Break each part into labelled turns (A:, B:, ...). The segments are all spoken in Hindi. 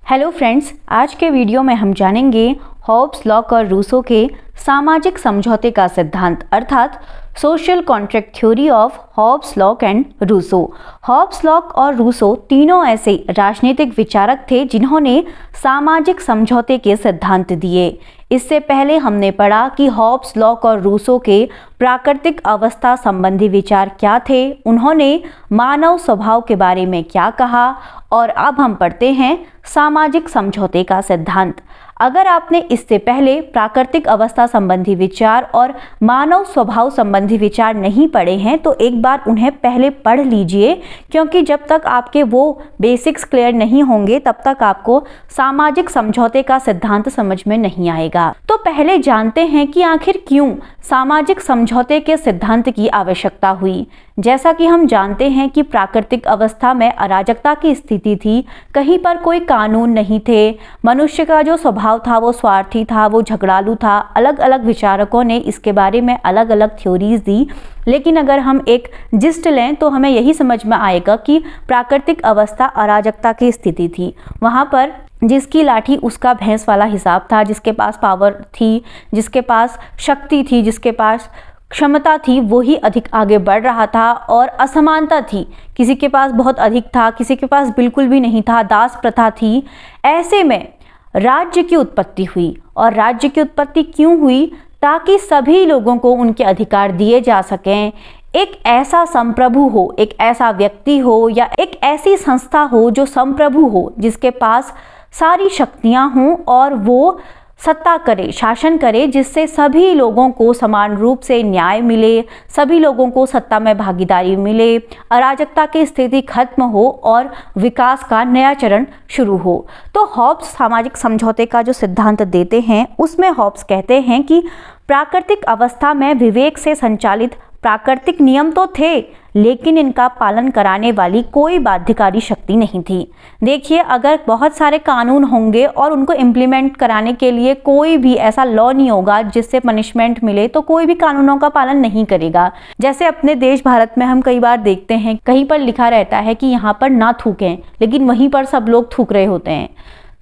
A: हेलो फ्रेंड्स, आज के वीडियो में हम जानेंगे हॉब्स, लॉक और रूसो के सामाजिक समझौते का सिद्धांत अर्थात social contract theory of Hobbes, Locke and Rousseau. Hobbes, Locke और रूसो तीनों ऐसे राजनीतिक विचारक थे जिन्होंने सामाजिक समझौते के सिद्धांत दिए। इससे पहले हमने पढ़ा कि हॉब्स, लॉक और रूसो के प्राकृतिक अवस्था संबंधी विचार क्या थे, उन्होंने मानव स्वभाव के बारे में क्या कहा, और अब हम पढ़ते हैं सामाजिक समझौते का सिद्धांत। अगर आपने इससे पहले प्राकृतिक अवस्था संबंधी विचार और मानव स्वभाव संबंधी विचार नहीं पढ़े हैं तो एक बार उन्हें पहले पढ़ लीजिए, क्योंकि जब तक आपके वो बेसिक्स क्लियर नहीं होंगे तब तक आपको सामाजिक समझौते का सिद्धांत समझ में नहीं आएगा। तो पहले जानते हैं कि आखिर क्यों सामाजिक समझौते के सिद्धांत की आवश्यकता हुई। जैसा कि हम जानते हैं कि प्राकृतिक अवस्था में अराजकता की स्थिति थी, कहीं पर कोई कानून नहीं थे, मनुष्य का जो स्वभाव था वो स्वार्थी था, वो झगड़ालू था। अलग अलग विचारकों ने इसके बारे में अलग अलग थ्योरीज दी, लेकिन अगर हम एक जिस्ट लें तो हमें यही समझ में आएगा कि प्राकृतिक अवस्था अराजकता की स्थिति थी। वहाँ पर जिसकी लाठी उसका भैंस वाला हिसाब था, जिसके पास पावर थी, जिसके पास शक्ति थी, जिसके पास क्षमता थी, वो ही अधिक आगे बढ़ रहा था। और असमानता थी, किसी के पास बहुत अधिक था, किसी के पास बिल्कुल भी नहीं था, दास प्रथा थी। ऐसे में राज्य की उत्पत्ति हुई, और राज्य की उत्पत्ति क्यों हुई? ताकि सभी लोगों को उनके अधिकार दिए जा सकें। एक ऐसा संप्रभु हो, एक ऐसा व्यक्ति हो या एक ऐसी संस्था हो जो संप्रभु हो, जिसके पास सारी शक्तियां हों और वो सत्ता करे, शासन करे, जिससे सभी लोगों को समान रूप से न्याय मिले, सभी लोगों को सत्ता में भागीदारी मिले, अराजकता की स्थिति खत्म हो और विकास का नया चरण शुरू हो। तो हॉब्स सामाजिक समझौते का जो सिद्धांत देते हैं उसमें हॉब्स कहते हैं कि प्राकृतिक अवस्था में विवेक से संचालित प्राकृतिक नियम तो थे, लेकिन इनका पालन कराने वाली कोई बाध्यकारी शक्ति नहीं थी। देखिए, अगर बहुत सारे कानून होंगे और उनको इम्प्लीमेंट कराने के लिए कोई भी ऐसा लॉ नहीं होगा जिससे पनिशमेंट मिले, तो कोई भी कानूनों का पालन नहीं करेगा। जैसे अपने देश भारत में हम कई बार देखते हैं, कहीं पर लिखा रहता है कि यहाँ पर ना थूकें, लेकिन वहीं पर सब लोग थूक रहे होते हैं।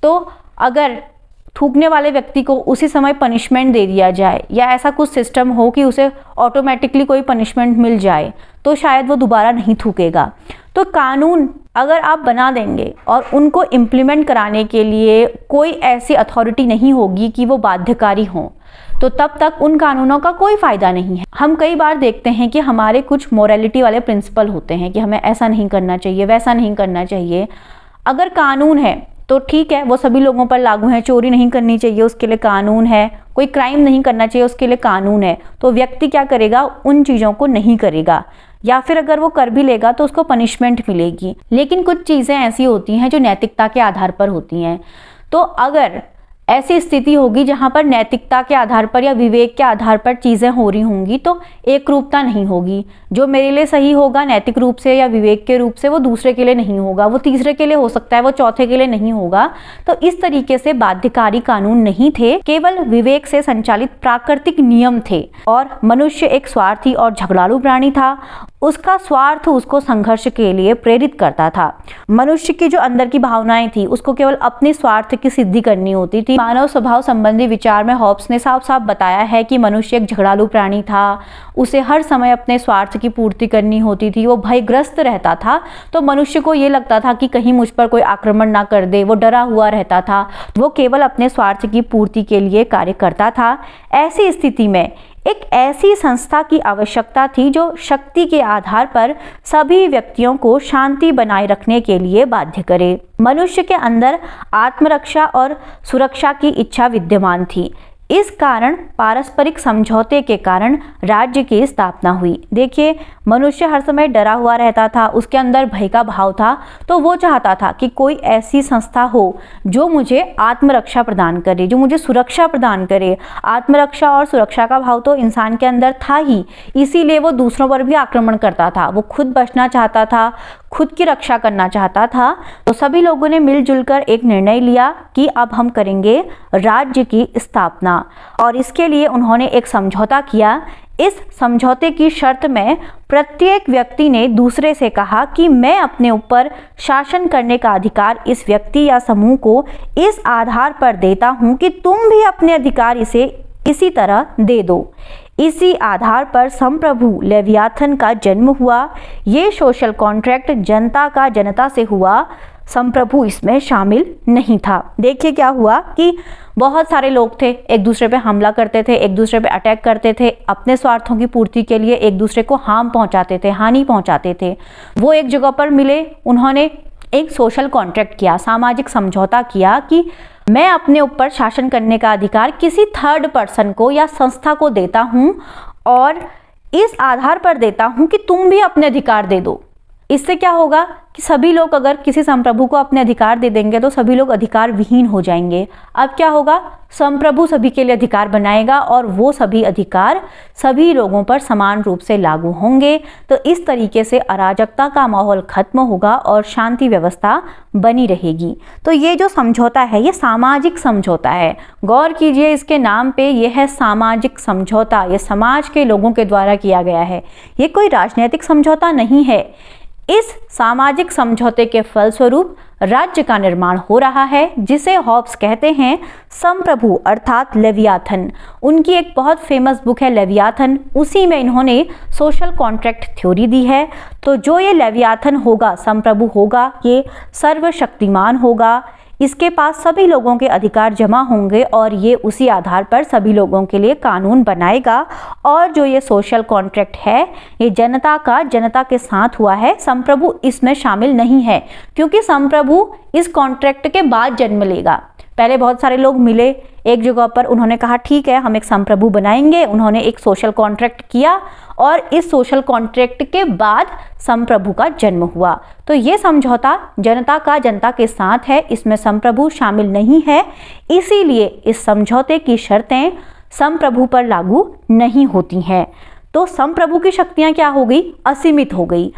A: तो अगर थूकने वाले व्यक्ति को उसी समय पनिशमेंट दे दिया जाए, या ऐसा कुछ सिस्टम हो कि उसे ऑटोमेटिकली कोई पनिशमेंट मिल जाए, तो शायद वो दोबारा नहीं थूकेगा। तो कानून अगर आप बना देंगे और उनको इम्प्लीमेंट कराने के लिए कोई ऐसी अथॉरिटी नहीं होगी कि वो बाध्यकारी हों, तो तब तक उन कानूनों का कोई फ़ायदा नहीं है। हम कई बार देखते हैं कि हमारे कुछ मोरालिटी वाले प्रिंसिपल होते हैं कि हमें ऐसा नहीं करना चाहिए, वैसा नहीं करना चाहिए। अगर कानून है तो ठीक है, वो सभी लोगों पर लागू है। चोरी नहीं करनी चाहिए, उसके लिए कानून है। कोई क्राइम नहीं करना चाहिए, उसके लिए कानून है। तो व्यक्ति क्या करेगा? उन चीज़ों को नहीं करेगा, या फिर अगर वो कर भी लेगा तो उसको पनिशमेंट मिलेगी। लेकिन कुछ चीज़ें ऐसी होती हैं जो नैतिकता के आधार पर होती हैं। तो अगर ऐसी स्थिति होगी जहाँ पर नैतिकता के आधार पर या विवेक के आधार पर चीज़ें हो रही होंगी, तो एक रूपता नहीं होगी। जो मेरे लिए सही होगा नैतिक रूप से या विवेक के रूप से, वो दूसरे के लिए नहीं होगा, वो तीसरे के लिए हो सकता है, वो चौथे के लिए नहीं होगा। तो इस तरीके से बाध्यकारी कानून नहीं थे, केवल विवेक से संचालित प्राकृतिक नियम थे। और मनुष्य एक स्वार्थी और झगड़ालू प्राणी था। उसका स्वार्थ उसको संघर्ष के लिए प्रेरित करता था। मनुष्य की जो अंदर की भावनाएं थी उसको केवल अपने स्वार्थ की सिद्धि करनी होती थी। मानव स्वभाव संबंधी विचार में हॉब्स ने साफ साफ बताया है कि मनुष्य एक झगड़ालू प्राणी था। उसे हर समय अपने स्वार्थ की पूर्ति करनी होती थी। वो भयग्रस्त रहता था, तो मनुष्य को ये लगता था कि कहीं मुझ पर कोई आक्रमण ना कर दे। वो डरा हुआ रहता था। वो केवल अपने स्वार्थ की पूर्ति के लिए कार्य करता था। ऐसी स्थिति में एक ऐसी संस्था की आवश्यकता थी जो शक्ति के आधार पर सभी व्यक्तियों को शांति बनाए रखने के लिए बाध्य करे। मनुष्य के अंदर आत्मरक्षा और सुरक्षा की इच्छा विद्यमान थी। इस कारण पारस्परिक समझौते के कारण राज्य की स्थापना हुई। देखिए, मनुष्य हर समय डरा हुआ रहता था, उसके अंदर भय का भाव था, तो वो चाहता था कि कोई ऐसी संस्था हो जो मुझे आत्मरक्षा प्रदान करे, जो मुझे सुरक्षा प्रदान करे। आत्मरक्षा और सुरक्षा का भाव तो इंसान के अंदर था ही, इसीलिए वो दूसरों पर भी आक्रमण करता था। वो खुद बचना चाहता था, खुद की रक्षा करना चाहता था। तो सभी लोगों ने मिलजुल कर एक निर्णय लिया कि अब हम करेंगे राज्य की स्थापना, और इसके लिए उन्होंने एक समझौता किया। इस समझौते की शर्त में प्रत्येक व्यक्ति ने दूसरे से कहा कि मैं अपने ऊपर शासन करने का अधिकार इस व्यक्ति या समूह को इस आधार पर देता हूं कि तुम भी अपने अधिकार इसे इसी तरह दे दो। इसी आधार पर संप्रभु लेवियाथन का जन्म हुआ। ये सोशल कॉन्ट्रैक्ट जनता का जनता से हुआ, संप्रभु इसमें शामिल नहीं था। देखिए क्या हुआ कि बहुत सारे लोग थे, एक दूसरे पे हमला करते थे, एक दूसरे पे अटैक करते थे, अपने स्वार्थों की पूर्ति के लिए एक दूसरे को हानि पहुंचाते थे। वो एक जगह पर मिले, उन्होंने एक सोशल कॉन्ट्रैक्ट किया, सामाजिक समझौता किया कि मैं अपने ऊपर शासन करने का अधिकार किसी थर्ड पर्सन को या संस्था को देता हूं और इस आधार पर देता हूं कि तुम भी अपने अधिकार दे दो। इससे क्या होगा कि सभी लोग अगर किसी संप्रभु को अपने अधिकार दे देंगे तो सभी लोग अधिकार विहीन हो जाएंगे। अब क्या होगा, संप्रभु सभी के लिए अधिकार बनाएगा और वो सभी अधिकार सभी लोगों पर समान रूप से लागू होंगे। तो इस तरीके से अराजकता का माहौल खत्म होगा और शांति व्यवस्था बनी रहेगी। तो ये जो समझौता है ये सामाजिक समझौता है। गौर कीजिए, इसके नाम पे ये है सामाजिक समझौता। ये समाज के लोगों के द्वारा किया गया है, ये कोई राजनीतिक समझौता नहीं है। इस सामाजिक समझौते के फलस्वरूप राज्य का निर्माण हो रहा है, जिसे हॉब्स कहते हैं संप्रभु अर्थात लेवियाथन। उनकी एक बहुत फेमस बुक है लेवियाथन, उसी में इन्होंने सोशल कॉन्ट्रैक्ट थ्योरी दी है। तो जो ये लेवियाथन होगा, संप्रभु होगा, ये सर्वशक्तिमान होगा, इसके पास सभी लोगों के अधिकार जमा होंगे और ये उसी आधार पर सभी लोगों के लिए कानून बनाएगा। और जो ये सोशल कॉन्ट्रैक्ट है ये जनता के साथ हुआ है, संप्रभु इसमें शामिल नहीं है, क्योंकि संप्रभु इस कॉन्ट्रैक्ट के बाद जन्म लेगा। पहले बहुत सारे लोग मिले एक जगह पर, उन्होंने कहा ठीक है हम एक संप्रभु बनाएंगे, उन्होंने एक सोशल कॉन्ट्रैक्ट किया और इस सोशल कॉन्ट्रैक्ट के बाद संप्रभु का जन्म हुआ। तो ये समझौता जनता के साथ है, इसमें संप्रभु शामिल नहीं है, इसीलिए इस समझौते की शर्तें संप्रभु पर लागू नहीं होती हैं। तो संप्रभु की शक्तियां क्या हो गई, असीमित हो गई।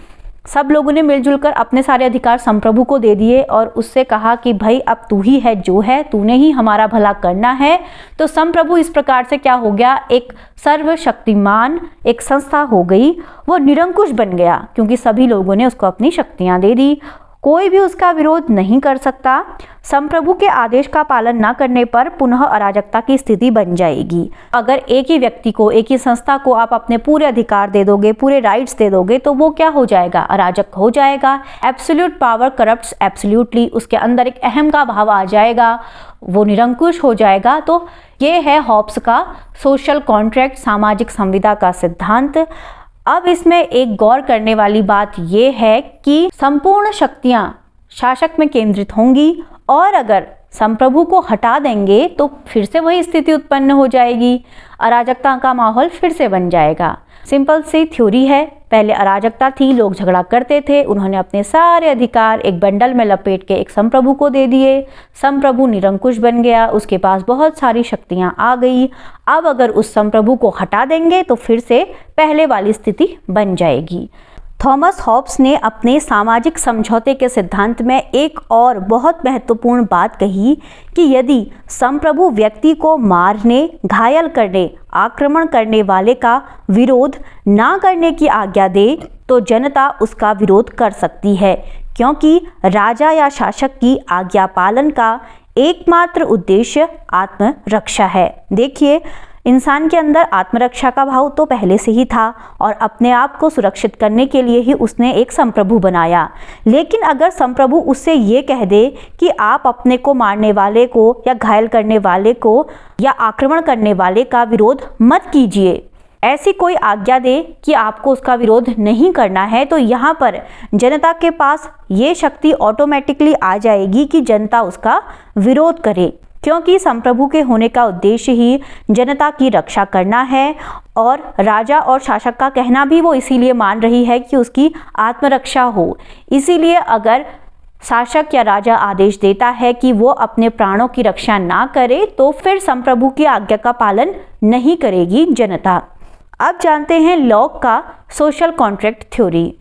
A: सब लोगों ने मिलजुल कर अपने सारे अधिकार संप्रभु को दे दिए और उससे कहा कि भाई अब तू ही है जो है, तूने ही हमारा भला करना है। तो संप्रभु इस प्रकार से क्या हो गया, एक सर्वशक्तिमान एक संस्था हो गई, वो निरंकुश बन गया क्योंकि सभी लोगों ने उसको अपनी शक्तियां दे दी, कोई भी उसका विरोध नहीं कर सकता। संप्रभु के आदेश का पालन न करने पर पुनः अराजकता की स्थिति बन जाएगी। अगर एक ही व्यक्ति को, एक ही संस्था को आप अपने पूरे अधिकार दे दोगे, पूरे राइट्स दे दोगे, तो वो क्या हो जाएगा, अराजक हो जाएगा। एब्सोल्यूट पावर करप्ट्स एब्सोल्यूटली, उसके अंदर एक अहम का भाव आ जाएगा, वो निरंकुश हो जाएगा। तो ये है हॉब्स का सोशल कॉन्ट्रैक्ट, सामाजिक संविदा का सिद्धांत। अब इसमें एक गौर करने वाली बात यह है कि संपूर्ण शक्तियां शासक में केंद्रित होंगी और अगर संप्रभु को हटा देंगे तो फिर से वही स्थिति उत्पन्न हो जाएगी, अराजकता का माहौल फिर से बन जाएगा। सिंपल सी थ्योरी है, पहले अराजकता थी, लोग झगड़ा करते थे, उन्होंने अपने सारे अधिकार एक बंडल में लपेट के एक संप्रभु को दे दिए, संप्रभु निरंकुश बन गया, उसके पास बहुत सारी शक्तियां आ गई। अब अगर उस संप्रभु को हटा देंगे तो फिर से पहले वाली स्थिति बन जाएगी। थॉमस हॉब्स ने अपने सामाजिक समझौते के सिद्धांत में एक और बहुत महत्वपूर्ण बात कही कि यदि संप्रभु व्यक्ति को मारने, घायल करने, आक्रमण करने वाले का विरोध ना करने की आज्ञा दे तो जनता उसका विरोध कर सकती है, क्योंकि राजा या शासक की आज्ञा पालन का एकमात्र उद्देश्य आत्मरक्षा है। देखिए, इंसान के अंदर आत्मरक्षा का भाव तो पहले से ही था और अपने आप को सुरक्षित करने के लिए ही उसने एक संप्रभु बनाया। लेकिन अगर संप्रभु उससे ये कह दे कि आप अपने को मारने वाले को या घायल करने वाले को या आक्रमण करने वाले का विरोध मत कीजिए, ऐसी कोई आज्ञा दे कि आपको उसका विरोध नहीं करना है, तो यहाँ पर जनता के पास ये शक्ति ऑटोमेटिकली आ जाएगी कि जनता उसका विरोध करे, क्योंकि संप्रभु के होने का उद्देश्य ही जनता की रक्षा करना है और राजा और शासक का कहना भी वो इसीलिए मान रही है कि उसकी आत्मरक्षा हो। इसीलिए अगर शासक या राजा आदेश देता है कि वो अपने प्राणों की रक्षा ना करे तो फिर संप्रभु की आज्ञा का पालन नहीं करेगी जनता। अब जानते हैं लॉक का social contract theory.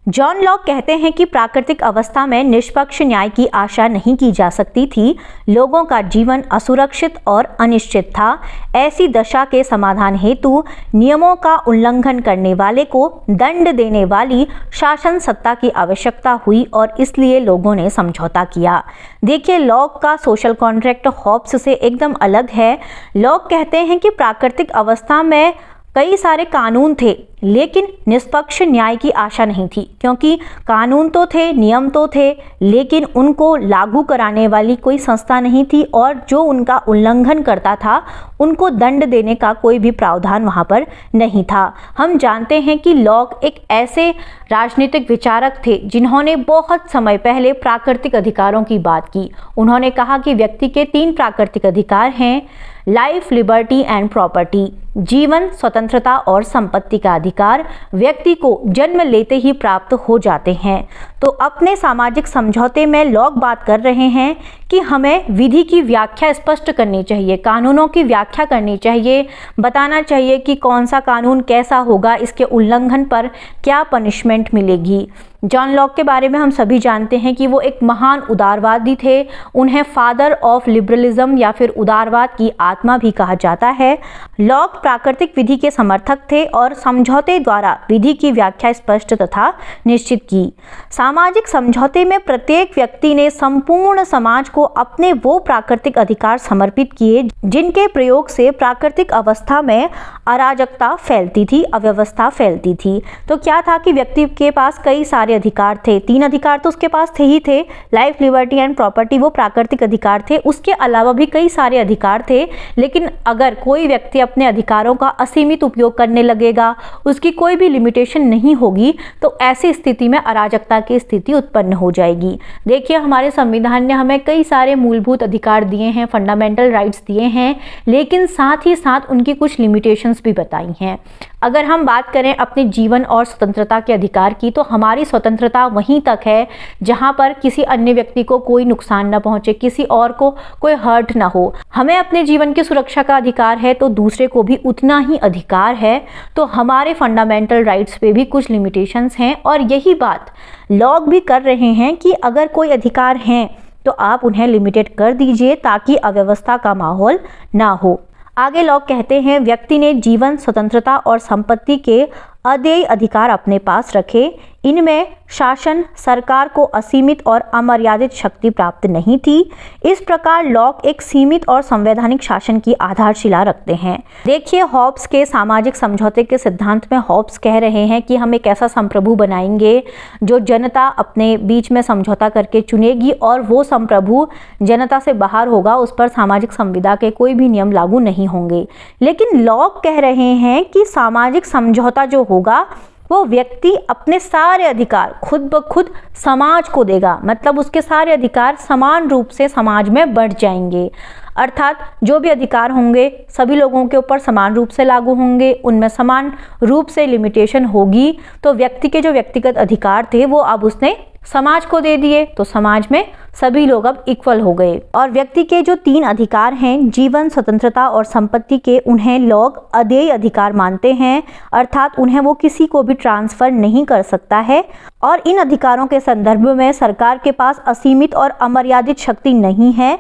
A: John Locke कहते हैं कि प्राकृतिक अवस्था में निष्पक्ष न्याय की आशा नहीं की जा सकती थी। लोगों का जीवन असुरक्षित और अनिश्चित था। ऐसी दशा के समाधान हेतु नियमों का उल्लंघन करने वाले को दंड देने वाली शासन सत्ता की आवश्यकता हुई और इसलिए लोगों ने समझौता किया। देखिए, लॉक का सोशल कॉन्ट्रैक्ट हॉब्स से एकदम अलग है। लॉक कहते हैं कि प्राकृतिक अवस्था में कई सारे कानून थे, लेकिन निष्पक्ष न्याय की आशा नहीं थी, क्योंकि कानून तो थे, नियम तो थे, लेकिन उनको लागू कराने वाली कोई संस्था नहीं थी और जो उनका उल्लंघन करता था उनको दंड देने का कोई भी प्रावधान वहाँ पर नहीं था। हम जानते हैं कि लॉक एक ऐसे राजनीतिक विचारक थे जिन्होंने बहुत समय पहले प्राकृतिक अधिकारों की बात की। उन्होंने कहा कि व्यक्ति के 3 प्राकृतिक अधिकार हैं: लाइफ, लिबर्टी एंड प्रॉपर्टी, जीवन, स्वतंत्रता और संपत्ति का अधिकार व्यक्ति को जन्म लेते ही प्राप्त हो जाते हैं। तो अपने सामाजिक समझौते में लॉक बात कर रहे हैं कि हमें विधि की व्याख्या स्पष्ट करनी चाहिए, कानूनों की व्याख्या करनी चाहिए, बताना चाहिए कि कौन सा कानून कैसा होगा, इसके उल्लंघन पर क्या पनिशमेंट मिलेगी। जॉन लॉक के बारे में हम सभी जानते हैं कि वो एक महान उदारवादी थे। उन्हें फादर ऑफ लिबरलिज्म या फिर उदारवाद की आत्मा भी कहा जाता है। लॉक प्राकृतिक विधि के समर्थक थे और समझौते द्वारा विधि की व्याख्या स्पष्ट तथा निश्चित की। सामाजिक समझौते में प्रत्येक व्यक्ति ने संपूर्ण समाज को अपने वो प्राकृतिक अधिकार समर्पित किए जिनके प्रयोग से प्राकृतिक अवस्था में अराजकता फैलती थी, अव्यवस्था फैलती थी। तो क्या था कि व्यक्ति के पास कई सारे अधिकार थे। 3 अधिकार तो उसके पास थे ही थे, लाइफ, लिबर्टी एंड प्रॉपर्टी, वो प्राकृतिक अधिकार थे। उसके अलावा भी कई सारे अधिकार थे, लेकिन अगर कोई व्यक्ति अपने अधिकारों का असीमित उपयोग करने लगेगा, उसकी कोई भी लिमिटेशन नहीं होगी, तो ऐसी स्थिति में अराजकता की स्थिति उत्पन्न हो जाएगी। देखिए, हमारे संविधान ने हमें कई सारे मूलभूत अधिकार दिए हैं, फंडामेंटल राइट्स दिए हैं, लेकिन साथ ही साथ उनकी कुछ लिमिटेशंस भी बताई हैं। अगर हम बात करें अपने जीवन और स्वतंत्रता के अधिकार की, तो हमारी स्वतंत्रता वहीं तक है जहां पर किसी अन्य व्यक्ति को कोई नुकसान न पहुंचे, किसी और को कोई हर्ट ना हो। हमें अपने जीवन की सुरक्षा का अधिकार है, तो दूसरे को भी उतना ही अधिकार है। तो हमारे फंडामेंटल राइट्स पे भी कुछ लिमिटेशंस हैं और यही बात लॉक भी कर रहे हैं कि अगर कोई अधिकार हैं तो आप उन्हें लिमिटेड कर दीजिए ताकि अव्यवस्था का माहौल ना हो। आगे लॉक कहते हैं, व्यक्ति ने जीवन, स्वतंत्रता और संपत्ति के अदेय अधिकार अपने पास रखे। इनमें शासन, सरकार को असीमित और अमर्यादित शक्ति प्राप्त नहीं थी। इस प्रकार लॉक एक सीमित और संवैधानिक शासन की आधारशिला रखते हैं। देखिए, हॉब्स के सामाजिक समझौते के सिद्धांत में हॉब्स कह रहे हैं कि हम एक ऐसा संप्रभु बनाएंगे जो जनता अपने बीच में समझौता करके चुनेगी और वो संप्रभु जनता से बाहर होगा, उस पर सामाजिक संविदा के कोई भी नियम लागू नहीं होंगे। लेकिन लॉक कह रहे हैं कि सामाजिक समझौता जो होगा वो व्यक्ति अपने सारे अधिकार खुद ब खुद समाज को देगा, मतलब उसके सारे अधिकार समान रूप से समाज में बढ़ जाएंगे। अर्थात जो भी अधिकार होंगे सभी लोगों के ऊपर समान रूप से लागू होंगे, उनमें समान रूप से लिमिटेशन होगी। तो व्यक्ति के जो व्यक्तिगत अधिकार थे वो अब उसने समाज को दे दिए, तो समाज में सभी लोग अब इक्वल हो गए। और व्यक्ति के जो 3 अधिकार हैं, जीवन, स्वतंत्रता और संपत्ति के, उन्हें लोग अदेय अधिकार मानते हैं, अर्थात उन्हें वो किसी को भी ट्रांसफर नहीं कर सकता है। और इन अधिकारों के संदर्भ में सरकार के पास असीमित और अमर्यादित शक्ति नहीं है।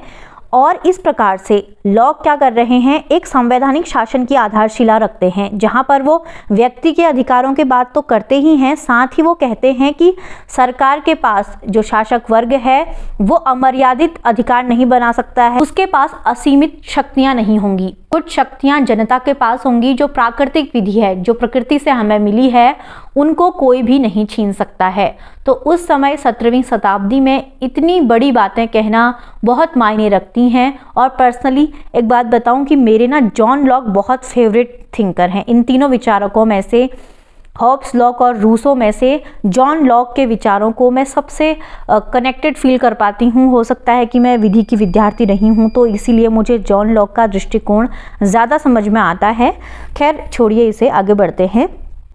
A: और इस प्रकार से लॉक क्या कर रहे हैं, एक संवैधानिक शासन की आधारशिला रखते हैं, जहां पर वो व्यक्ति के अधिकारों की बात तो करते ही हैं, साथ ही वो कहते हैं कि सरकार के पास जो शासक वर्ग है वो अमर्यादित अधिकार नहीं बना सकता है, उसके पास असीमित शक्तियां नहीं होंगी। कुछ शक्तियां जनता के पास होंगी जो प्राकृतिक विधि है, जो प्रकृति से हमें मिली है, उनको कोई भी नहीं छीन सकता है। तो उस समय 17वीं शताब्दी में इतनी बड़ी बातें कहना बहुत मायने रखती हैं। और पर्सनली एक बात बताऊं कि मेरे ना जॉन लॉक बहुत फेवरेट थिंकर हैं। इन तीनों विचारकों में से, हॉब्स, लॉक और रूसो में से जॉन लॉक के विचारों को मैं सबसे कनेक्टेड फील कर पाती हूँ। हो सकता है कि मैं विधि की विद्यार्थी नहीं हूँ, तो इसीलिए मुझे जॉन लॉक का दृष्टिकोण ज़्यादा समझ में आता है। खैर छोड़िए इसे, आगे बढ़ते हैं।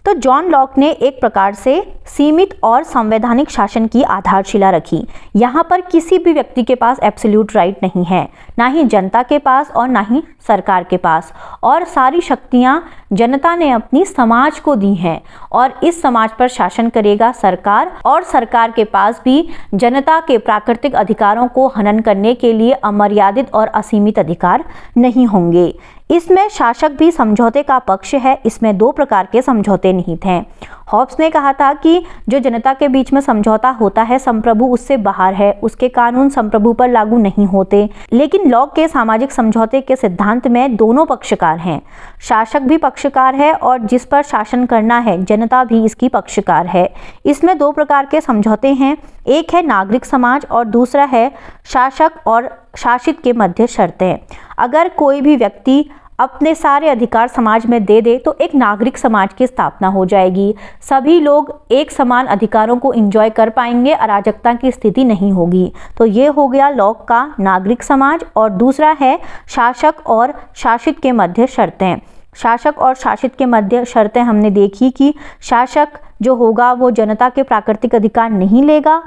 A: तो जॉन लॉक ने एक प्रकार से सीमित और संवैधानिक शासन की आधारशिला रखी। यहाँ पर किसी भी व्यक्ति के पास एब्सोल्यूट राइट नहीं है, ना ही जनता के पास और ना ही सरकार के पास, और सारी शक्तियाँ जनता ने अपनी समाज को दी हैं और इस समाज पर शासन करेगा सरकार, और सरकार के पास भी जनता के प्राकृतिक अधिकारों को हनन करने के लिए अमर्यादित और असीमित अधिकार नहीं होंगे। इसमें शासक भी समझौते का पक्ष है। इसमें दो प्रकार के समझौते निहित हैं। हॉब्स ने कहा था कि जो जनता के बीच में समझौता होता है, संप्रभु उससे बाहर है, उसके कानून संप्रभु पर लागू नहीं होते। लेकिन लॉक के सामाजिक समझौते के सिद्धांत में दोनों पक्षकार हैं। शासक भी पक्षकार है और जिस पर शासन करना है जनता भी इसकी पक्षकार है। इसमें दो प्रकार के समझौते हैं, एक है नागरिक समाज और दूसरा है शासक और शासित के मध्य शर्तें। अगर कोई भी व्यक्ति अपने सारे अधिकार समाज में दे दे तो एक नागरिक समाज की स्थापना हो जाएगी। सभी लोग एक समान अधिकारों को एंजॉय कर पाएंगे, अराजकता की स्थिति नहीं होगी। तो ये हो गया लॉक का नागरिक समाज। और दूसरा है शासक और शासित के मध्य शर्तें। शासक और शासित के मध्य शर्तें हमने देखी कि शासक जो होगा वो जनता के प्राकृतिक अधिकार नहीं लेगा,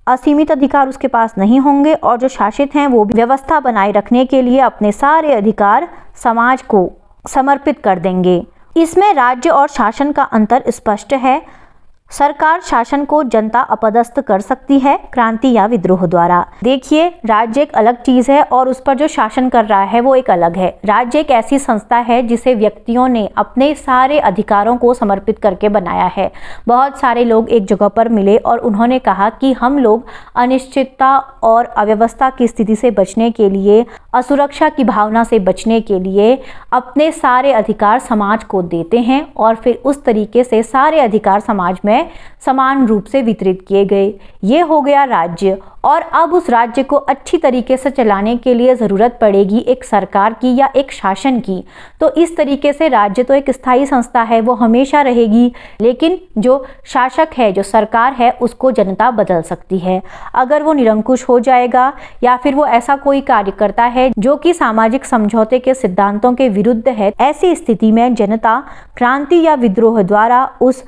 A: असीमित अधिकार उसके पास नहीं होंगे, और जो शासित हैं वो भी व्यवस्था बनाए रखने के लिए अपने सारे अधिकार समाज को समर्पित कर देंगे। इसमें राज्य और शासन का अंतर स्पष्ट है। सरकार शासन को जनता अपदस्थ कर सकती है क्रांति या विद्रोह द्वारा। देखिए, राज्य एक अलग चीज है और उस पर जो शासन कर रहा है वो एक अलग है। राज्य एक ऐसी संस्था है जिसे व्यक्तियों ने अपने सारे अधिकारों को समर्पित करके बनाया है। बहुत सारे लोग एक जगह पर मिले और उन्होंने कहा कि हम लोग अनिश्चितता और अव्यवस्था की स्थिति से बचने के लिए, असुरक्षा की भावना से बचने के लिए अपने सारे अधिकार समाज को देते हैं और फिर उस तरीके से सारे अधिकार समाज में समान रूप से वितरित किए गए। ये हो गया राज्य। और अब उस राज्य को अच्छी तरीके से चलाने के लिए ज़रूरत पड़ेगी एक सरकार की या एक शासन की। तो इस तरीके से राज्य तो एक स्थायी संस्था है, वो हमेशा रहेगी, लेकिन जो शासक है, जो सरकार है, उसको जनता बदल सकती है। अगर वो निरंकुश हो जाएगा या फिर वो ऐसा कोई कार्य करता है जो कि सामाजिक समझौते के सिद्धांतों के विरुद्ध है, ऐसी स्थिति में जनता क्रांति या विद्रोह द्वारा उस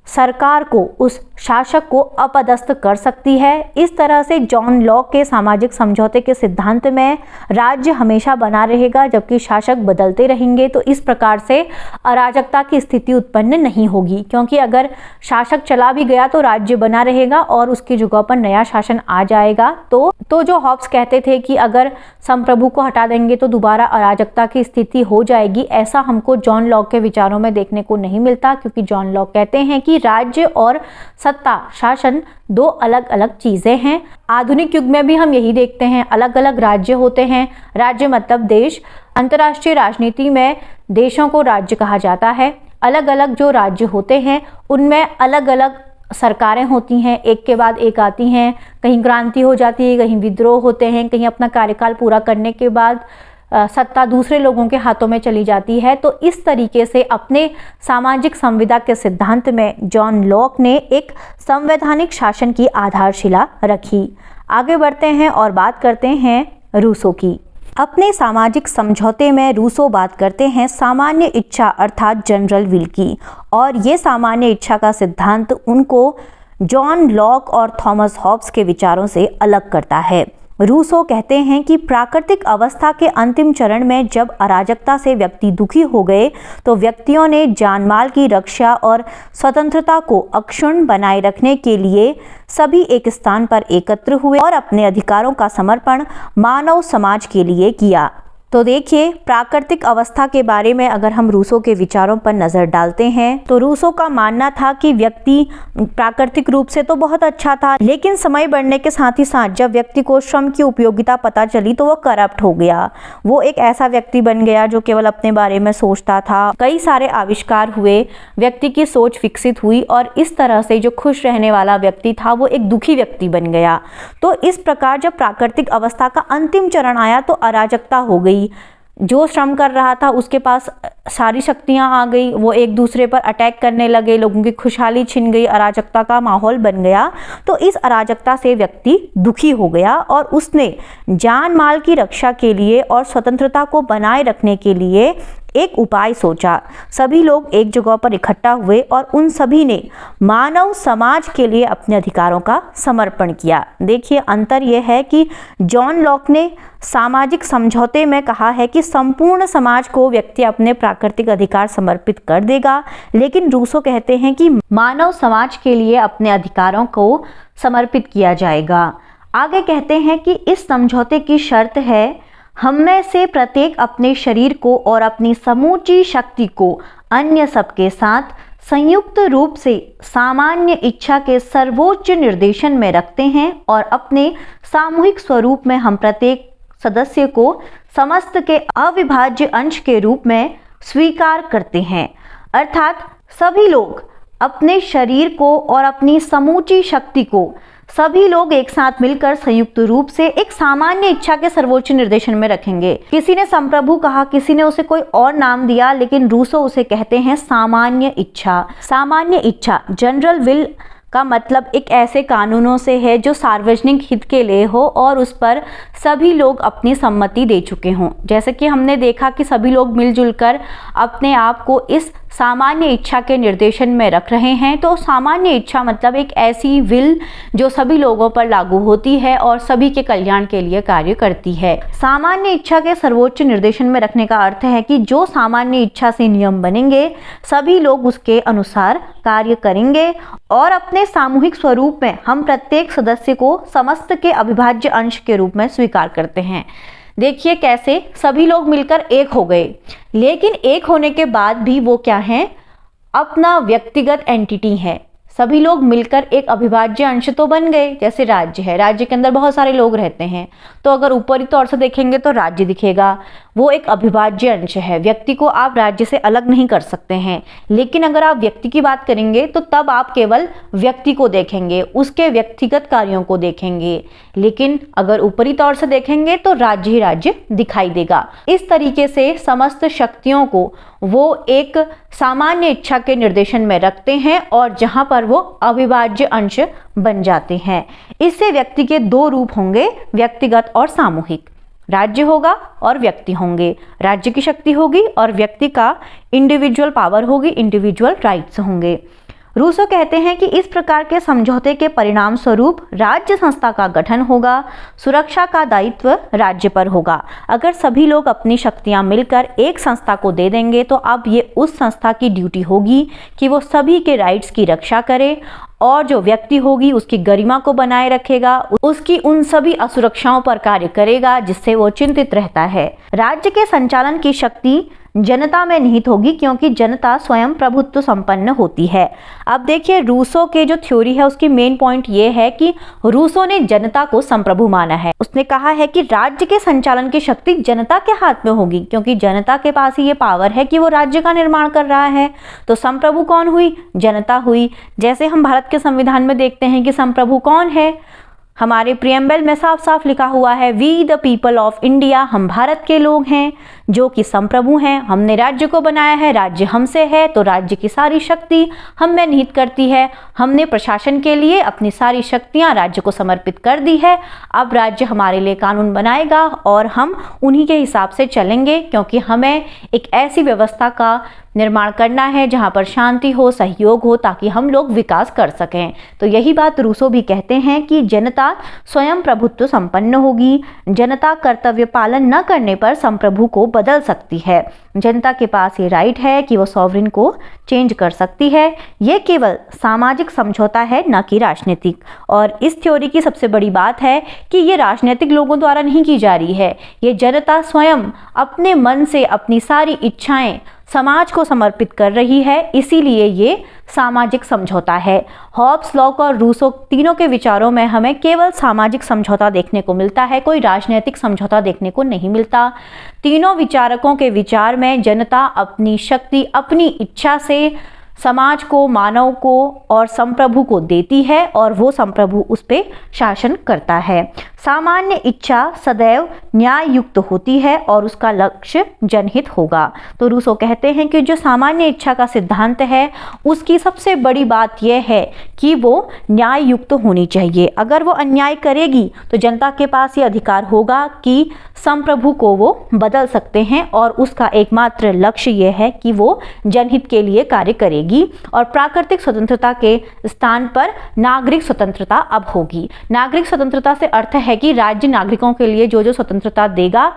A: सरकार को, उस शासक को अपदस्थ कर सकती है। इस तरह से जॉन लॉक के सामाजिक समझौते के सिद्धांत में राज्य हमेशा बना रहेगा जबकि शासक बदलते रहेंगे। तो इस प्रकार से अराजकता की स्थिति उत्पन्न नहीं होगी, क्योंकि अगर शासक चला भी गया तो राज्य बना रहेगा और उसकी जगह पर नया शासन आ जाएगा। तो जो हॉब्स कहते थे कि अगर संप्रभु को हटा देंगे तो दोबारा अराजकता की स्थिति हो जाएगी, ऐसा हमको जॉन लॉक के विचारों में देखने को नहीं मिलता, क्योंकि जॉन लॉक कहते हैं कि राज्य और सत्ता, शासन दो अलग अलग चीजें हैं। आधुनिक युग में भी हम यही देखते हैं, अलग अलग राज्य होते हैं। राज्य मतलब देश। अंतर्राष्ट्रीय राजनीति में देशों को राज्य कहा जाता है। अलग अलग जो राज्य होते हैं उनमें अलग अलग सरकारें होती हैं, एक के बाद एक आती हैं। कहीं क्रांति हो जाती है, कहीं विद्रोह होते हैं, कहीं अपना कार्यकाल पूरा करने के बाद सत्ता दूसरे लोगों के हाथों में चली जाती है। तो इस तरीके से अपने सामाजिक संविदा के सिद्धांत में जॉन लॉक ने एक संवैधानिक शासन की आधारशिला रखी। आगे बढ़ते हैं और बात करते हैं रूसो की। अपने सामाजिक समझौते में रूसो बात करते हैं सामान्य इच्छा अर्थात जनरल विल की, और ये सामान्य इच्छा का सिद्धांत उनको जॉन लॉक और थॉमस हॉब्स के विचारों से अलग करता है। रूसो कहते हैं कि प्राकृतिक अवस्था के अंतिम चरण में जब अराजकता से व्यक्ति दुखी हो गए तो व्यक्तियों ने जानमाल की रक्षा और स्वतंत्रता को अक्षुण्ण बनाए रखने के लिए सभी एक स्थान पर एकत्र हुए और अपने अधिकारों का समर्पण मानव समाज के लिए किया। तो देखिए, प्राकृतिक अवस्था के बारे में अगर हम रूसो के विचारों पर नज़र डालते हैं तो रूसो का मानना था कि व्यक्ति प्राकृतिक रूप से तो बहुत अच्छा था, लेकिन समय बढ़ने के साथ ही साथ जब व्यक्ति को श्रम की उपयोगिता पता चली तो वो करप्ट हो गया। वो एक ऐसा व्यक्ति बन गया जो केवल अपने बारे में सोचता था। कई सारे आविष्कार हुए, व्यक्ति की सोच विकसित हुई और इस तरह से जो खुश रहने वाला व्यक्ति था वो एक दुखी व्यक्ति बन गया। तो इस प्रकार जब प्राकृतिक अवस्था का अंतिम चरण आया तो अराजकता हो गई। जो श्रम कर रहा था उसके पास सारी शक्तियां आ गई, वो एक दूसरे पर अटैक करने लगे, लोगों की खुशहाली छिन गई, अराजकता का माहौल बन गया। तो इस अराजकता से व्यक्ति दुखी हो गया और उसने जान माल की रक्षा के लिए और स्वतंत्रता को बनाए रखने के लिए एक उपाय सोचा। सभी लोग एक जगह पर इकट्ठा हुए और उन सभी ने मानव समाज के लिए अपने अधिकारों का समर्पण किया। देखिए, अंतर यह है कि जॉन लॉक ने सामाजिक समझौते में कहा है कि संपूर्ण समाज को व्यक्ति अपने प्राकृतिक अधिकार समर्पित कर देगा, लेकिन रूसो कहते हैं कि मानव समाज के लिए अपने अधिकारों को समर्पित किया जाएगा। आगे कहते हैं कि इस समझौते की शर्त है, हम में से प्रत्येक अपने शरीर को और अपनी समूची शक्ति को अन्य सबके साथ संयुक्त रूप से सामान्य इच्छा के सर्वोच्च निर्देशन में रखते हैं और अपने सामूहिक स्वरूप में हम प्रत्येक सदस्य को समस्त के अविभाज्य अंश के रूप में स्वीकार करते हैं। अर्थात सभी लोग अपने शरीर को और अपनी समूची शक्ति को सभी लोग एक साथ मिलकर संयुक्त रूप से एक सामान्य इच्छा के सर्वोच्च निर्देशन में रखेंगे। किसी ने संप्रभु कहा, किसी ने उसे कोई और नाम दिया, लेकिन रूसो उसे कहते हैं सामान्य इच्छा। सामान्य इच्छा, जनरल विल का मतलब एक ऐसे कानूनों से है जो सार्वजनिक हित के लिए हो और उस पर सभी लोग अपनी सम्मति दे चुके हों। जैसे कि हमने देखा कि सभी लोग मिलजुल कर अपने आप को इस सामान्य इच्छा के निर्देशन में रख रहे हैं। तो सामान्य इच्छा मतलब एक ऐसी विल जो सभी लोगों पर लागू होती है और सभी के कल्याण के लिए कार्य करती है। सामान्य इच्छा के सर्वोच्च निर्देशन में रखने का अर्थ है कि जो सामान्य इच्छा से नियम बनेंगे सभी लोग उसके अनुसार कार्य करेंगे और अपने सामूहिक स्वरूप में हम प्रत्येक सदस्य को समस्त के अविभाज्य अंश के रूप में स्वीकार करते हैं। देखिए कैसे सभी लोग मिलकर एक हो गए, लेकिन एक होने के बाद भी वो क्या है, अपना व्यक्तिगत एंटिटी है। सभी लोग मिलकर एक अविभाज्य अंश तो बन गए। जैसे राज्य है, राज्य के अंदर बहुत सारे लोग रहते हैं, तो अगर ऊपरी तौर से देखेंगे तो राज्य दिखेगा, वो एक अविभाज्य अंश है। व्यक्ति को आप राज्य से अलग नहीं कर सकते हैं, लेकिन अगर आप व्यक्ति की बात करेंगे तो तब आप केवल व्यक्ति को देखेंगे, उसके व्यक्तिगत कार्यों को देखेंगे। लेकिन अगर ऊपरी तौर से देखेंगे तो राज्य ही राज्य दिखाई देगा। इस तरीके से समस्त शक्तियों को वो एक सामान्य इच्छा के निर्देशन में रखते हैं और जहां पर वो अविभाज्य अंश बन जाते हैं। इससे व्यक्ति के दो रूप होंगे, व्यक्तिगत और सामूहिक। राज्य होगा और व्यक्ति होंगे, राज्य की शक्ति होगी और व्यक्ति का इंडिविजुअल पावर होगी, इंडिविजुअल राइट्स होंगे। रूसो कहते हैं कि इस प्रकार के समझौते के परिणाम स्वरूप राज्य संस्था का गठन होगा, सुरक्षा का दायित्व राज्य पर होगा। अगर सभी लोग अपनी शक्तियां मिलकर एक संस्था को दे देंगे तो अब ये उस संस्था की ड्यूटी होगी कि वो सभी के राइट्स की रक्षा करे और जो व्यक्ति होगी उसकी गरिमा को बनाए रखेगा, उसकी उन सभी असुरक्षाओं पर कार्य करेगा जिससे वो चिंतित रहता है। राज्य के संचालन की शक्ति जनता में निहित होगी क्योंकि जनता स्वयं प्रभुत्व संपन्न होती है। अब देखिए रूसो के जो थ्योरी है उसकी मेन पॉइंट ये है कि रूसो ने जनता को संप्रभु माना है। उसने कहा है कि राज्य के संचालन की शक्ति जनता के हाथ में होगी क्योंकि जनता के पास ही ये पावर है कि वो राज्य का निर्माण कर रहा है। तो संप्रभु कौन हुई? जनता हुई। जैसे हम भारत के संविधान में देखते हैं कि संप्रभु कौन है, हमारे प्रियम्बल में साफ साफ लिखा हुआ है, we the people of India, हम भारत के लोग हैं जो कि संप्रभु हैं। हमने राज्य को बनाया है, राज्य हमसे है, तो राज्य की सारी शक्ति हम में निहित करती है। हमने प्रशासन के लिए अपनी सारी शक्तियां राज्य को समर्पित कर दी है। अब राज्य हमारे लिए कानून बनाएगा और हम उन्हीं के हिसाब से चलेंगे क्योंकि हमें एक ऐसी व्यवस्था का निर्माण करना है जहां पर शांति हो, सहयोग हो, ताकि हम लोग विकास कर सकें। तो यही बात रूसो भी कहते हैं कि जनता स्वयं प्रभुत्व संपन्न होगी। जनता कर्तव्य पालन न करने पर संप्रभु को बदल सकती है। जनता के पास ये राइट है कि वो सॉवरेन को चेंज कर सकती है। ये केवल सामाजिक समझौता है, न कि राजनीतिक। और इस थ्योरी की सबसे बड़ी बात है कि ये राजनीतिक लोगों द्वारा नहीं की जा रही है। ये जनता स्वयं अपने मन से अपनी सारी इच्छाएं समाज को समर्पित कर रही है, इसीलिए ये सामाजिक समझौता है। हॉब्स, लॉक और रूसो तीनों के विचारों में हमें केवल सामाजिक समझौता देखने को मिलता है, कोई राजनीतिक समझौता देखने को नहीं मिलता। तीनों विचारकों के विचार में जनता अपनी शक्ति, अपनी इच्छा से समाज को, मानव को और संप्रभु को देती है और वो संप्रभु उस पर शासन करता है। सामान्य इच्छा सदैव न्याय युक्त होती है और उसका लक्ष्य जनहित होगा। तो रूसो कहते हैं कि जो सामान्य इच्छा का सिद्धांत है उसकी सबसे बड़ी बात यह है कि वो न्याय युक्त होनी चाहिए। अगर वो अन्याय करेगी तो जनता के पास ये अधिकार होगा कि संप्रभु को वो बदल सकते हैं और उसका एकमात्र लक्ष्य यह है कि वो जनहित के लिए कार्य करेगी। और प्राकृतिक स्वतंत्रता के स्थान पर नागरिक स्वतंत्रता अब होगी। नागरिक स्वतंत्रता से अर्थ है कि राज्य नागरिकों के लिए जो जो स्वतंत्रता देगा,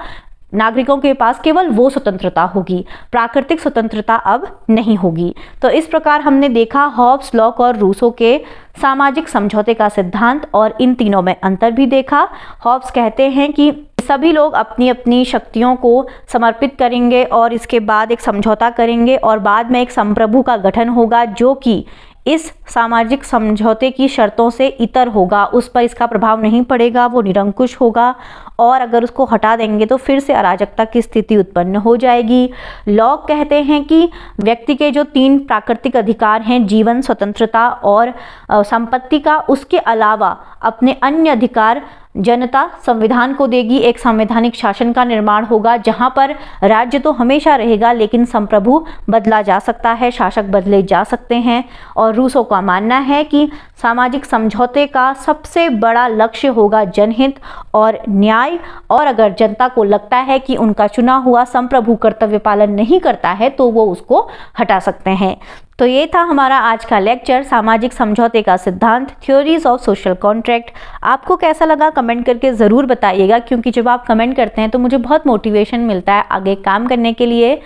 A: नागरिकों के पास केवल वो स्वतंत्रता होगी, प्राकृतिक स्वतंत्रता अब नहीं होगी। तो इस प्रकार हमने देखा हॉब्स, लॉक और रूसो के सामाजिक समझौते का सिद्धांत और इन तीनों में अंतर भी देखा। हॉब्स कहते हैं कि सभी लोग अपनी अपनी शक्तियों को समर्पित करेंगे और इसके बाद एक समझौता करेंगे और बाद में एक संप्रभु का गठन होगा जो कि इस सामाजिक समझौते की शर्तों से इतर होगा, उस पर इसका प्रभाव नहीं पड़ेगा, वो निरंकुश होगा और अगर उसको हटा देंगे तो फिर से अराजकता की स्थिति उत्पन्न हो जाएगी। लॉक कहते हैं कि व्यक्ति के जो 3 प्राकृतिक अधिकार हैं, जीवन, स्वतंत्रता और संपत्ति का, उसके अलावा अपने अन्य अधिकार जनता संविधान को देगी। एक संवैधानिक शासन का निर्माण होगा जहां पर राज्य तो हमेशा रहेगा लेकिन संप्रभु बदला जा सकता है, शासक बदले जा सकते हैं। और रूसो का मानना है कि सामाजिक समझौते का सबसे बड़ा लक्ष्य होगा जनहित और न्याय, और अगर जनता को लगता है कि उनका चुना हुआ संप्रभु कर्तव्य पालन नहीं करता है तो वो उसको हटा सकते हैं। तो ये था हमारा आज का लेक्चर, सामाजिक समझौते का सिद्धांत, थ्योरीज ऑफ सोशल कॉन्ट्रैक्ट। आपको कैसा लगा कमेंट करके ज़रूर बताइएगा, क्योंकि जब आप कमेंट करते हैं तो मुझे बहुत मोटिवेशन मिलता है आगे काम करने के लिए।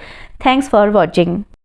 A: Thanks for watching.